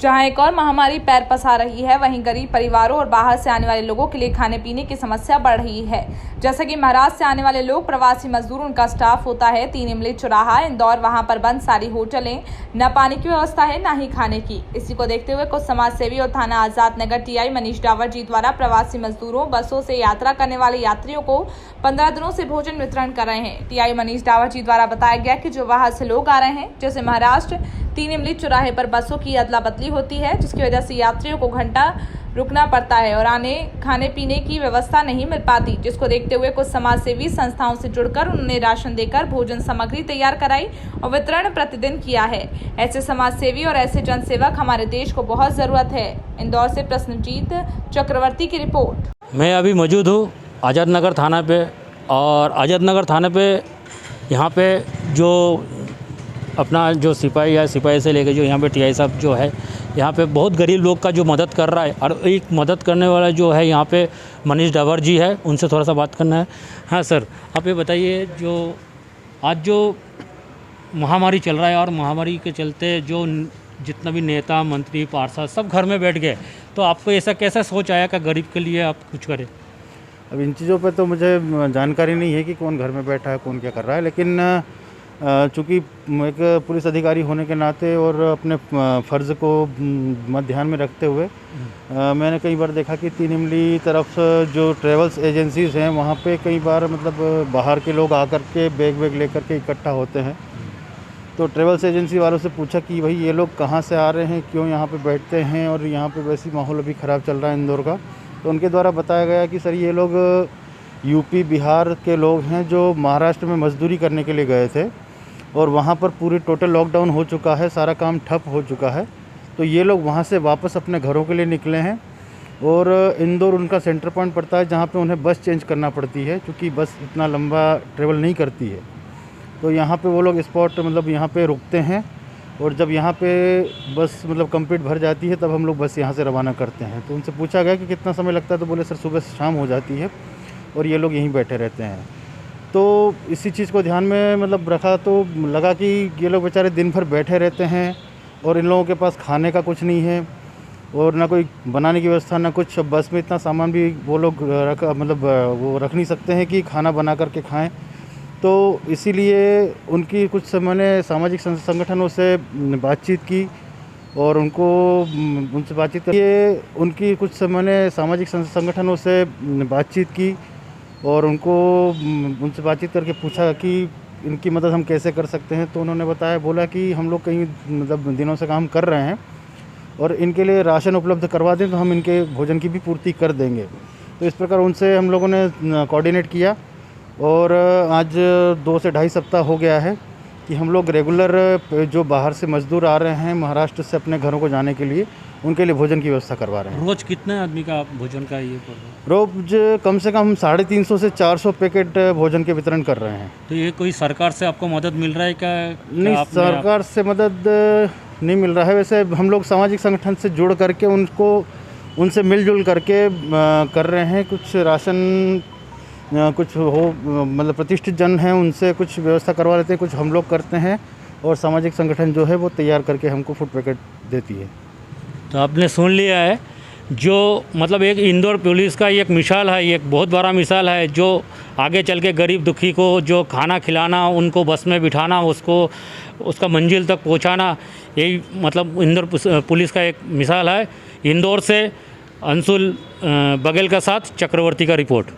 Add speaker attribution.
Speaker 1: जहां एक और महामारी पैर पसार रही है, वहीं गरीब परिवारों और बाहर से आने वाले लोगों के लिए खाने पीने की समस्या बढ़ रही है। जैसे कि महाराष्ट्र से आने वाले लोग प्रवासी मजदूर, उनका स्टाफ होता है 3 इमली चौराहा इंदौर, वहां पर बंद सारी होटलें, न पानी की व्यवस्था है न ही खाने की। इसी को देखते हुए कुछ समाज सेवी और थाना आजाद नगर टीआई मनीष डावर जी द्वारा प्रवासी मजदूरों, बसों से यात्रा करने वाले यात्रियों को 15 दिनों से भोजन वितरण कर रहे हैं। टीआई मनीष डावर जी द्वारा बताया गया कि जो बाहर से लोग आ रहे हैं, जैसे महाराष्ट्र 3 इमली चौराहे पर बसों की अदला बदली होती है, जिसकी वजह से यात्रियों को घंटा रुकना पड़ता है और आने खाने पीने की व्यवस्था नहीं मिल पाती, जिसको देखते हुए कुछ समाज सेवी संस्थाओं से जुड़कर उन्होंने राशन देकर भोजन सामग्री तैयार कराई और वितरण प्रतिदिन किया है। ऐसे समाज सेवी और ऐसे जनसेवक हमारे देश को बहुत जरूरत है। इंदौर से प्रश्नजीत चक्रवर्ती की रिपोर्ट।
Speaker 2: मैं अभी मौजूद हूँ आज़ाद नगर थाना पे, और आज़ाद नगर थाने पे यहाँ पे जो अपना जो सिपाही है, सिपाही से लेकर जो यहाँ पे टीआई साहब जो है, यहाँ पे बहुत गरीब लोग का जो मदद कर रहा है, और एक मदद करने वाला जो है यहाँ पे मनीष डावर जी है, उनसे थोड़ा सा बात करना है। हाँ सर, आप ये बताइए, जो आज जो महामारी चल रहा है और महामारी के चलते जो जितना भी नेता, मंत्री, पार्षद सब घर में बैठ गए, तो आपको ऐसा कैसा सोच आया कि गरीब के लिए आप कुछ करें?
Speaker 3: अब इन चीज़ों पे तो मुझे जानकारी नहीं है कि कौन घर में बैठा है, कौन क्या कर रहा है, लेकिन चूँकि एक पुलिस अधिकारी होने के नाते और अपने फ़र्ज़ को ध्यान में रखते हुए मैंने कई बार देखा कि 3 इमली तरफ जो ट्रैवल्स एजेंसीज़ हैं, वहाँ पे कई बार मतलब बाहर के लोग आकर के बैग लेकर के इकट्ठा होते हैं। तो ट्रैवल्स एजेंसी वालों से पूछा कि भाई ये लोग कहाँ से आ रहे हैं, क्यों यहाँ पे बैठते हैं, और यहाँ पे वैसी माहौल अभी ख़राब चल रहा है इंदौर का। तो उनके द्वारा बताया गया कि सर ये लोग यूपी बिहार के लोग हैं जो महाराष्ट्र में मजदूरी करने के लिए गए थे, और वहाँ पर पूरी टोटल लॉकडाउन हो चुका है, सारा काम ठप हो चुका है। तो ये लोग वहाँ से वापस अपने घरों के लिए निकले हैं, और इंदौर उनका सेंटर पॉइंट पड़ता है जहाँ पे उन्हें बस चेंज करना पड़ती है, क्योंकि बस इतना लंबा ट्रेवल नहीं करती है। तो यहाँ पे वो लोग स्पॉट मतलब यहाँ पे रुकते हैं, और जब यहाँ पे बस मतलब कंप्लीट भर जाती है, तब हम लोग बस यहाँ से रवाना करते हैं। तो उनसे पूछा गया कि कितना समय लगता है, तो बोले सर सुबह से शाम हो जाती है और ये लोग यहीं बैठे रहते हैं। तो इसी चीज़ को ध्यान में मतलब रखा, तो लगा कि ये लोग बेचारे दिन भर बैठे रहते हैं और इन लोगों के पास खाने का कुछ नहीं है, और ना कोई बनाने की व्यवस्था, ना कुछ। बस में इतना सामान भी वो लोग वो रख नहीं सकते हैं कि खाना बना करके खाएं। तो इसीलिए उनकी कुछ मैंने सामाजिक संगठनों से बातचीत की, और उनसे बातचीत करके उनकी कुछ मैंने सामाजिक संगठनों से बातचीत की, और उनसे बातचीत करके पूछा कि इनकी मदद हम कैसे कर सकते हैं। तो उन्होंने बोला कि हम लोग कई मतलब दिनों से काम कर रहे हैं, और इनके लिए राशन उपलब्ध करवा दें तो हम इनके भोजन की भी पूर्ति कर देंगे। तो इस प्रकार उनसे हम लोगों ने कोऑर्डिनेट किया, और आज 2 से ढाई सप्ताह हो गया है कि हम लोग रेगुलर जो बाहर से मजदूर आ रहे हैं महाराष्ट्र से अपने घरों को जाने के लिए, उनके लिए भोजन की व्यवस्था करवा रहे हैं।
Speaker 2: रोज़ कितने आदमी का भोजन का ये?
Speaker 3: रोज कम से कम 350 से 400 पैकेट भोजन के वितरण कर रहे हैं।
Speaker 2: तो ये कोई सरकार से आपको मदद मिल रहा है क्या?
Speaker 3: नहीं, सरकार से मदद नहीं मिल रहा है। वैसे हम लोग सामाजिक संगठन से जुड़ करके उनसे मिलजुल करके कर रहे हैं। कुछ राशन कुछ मतलब प्रतिष्ठित जन हैं, उनसे कुछ व्यवस्था करवा लेते हैं, कुछ हम लोग करते हैं, और सामाजिक संगठन जो है वो तैयार करके हमको फूड पैकेट देती है।
Speaker 2: तो आपने सुन लिया है, जो मतलब एक इंदौर पुलिस का एक मिसाल है, एक बहुत बड़ा मिसाल है, जो आगे चल के गरीब दुखी को जो खाना खिलाना, उनको बस में बिठाना, उसका मंजिल तक पहुंचाना, यही मतलब इंदौर पुलिस का एक मिसाल है। इंदौर से अंशुल बघेल का साथ चक्रवर्ती का रिपोर्ट।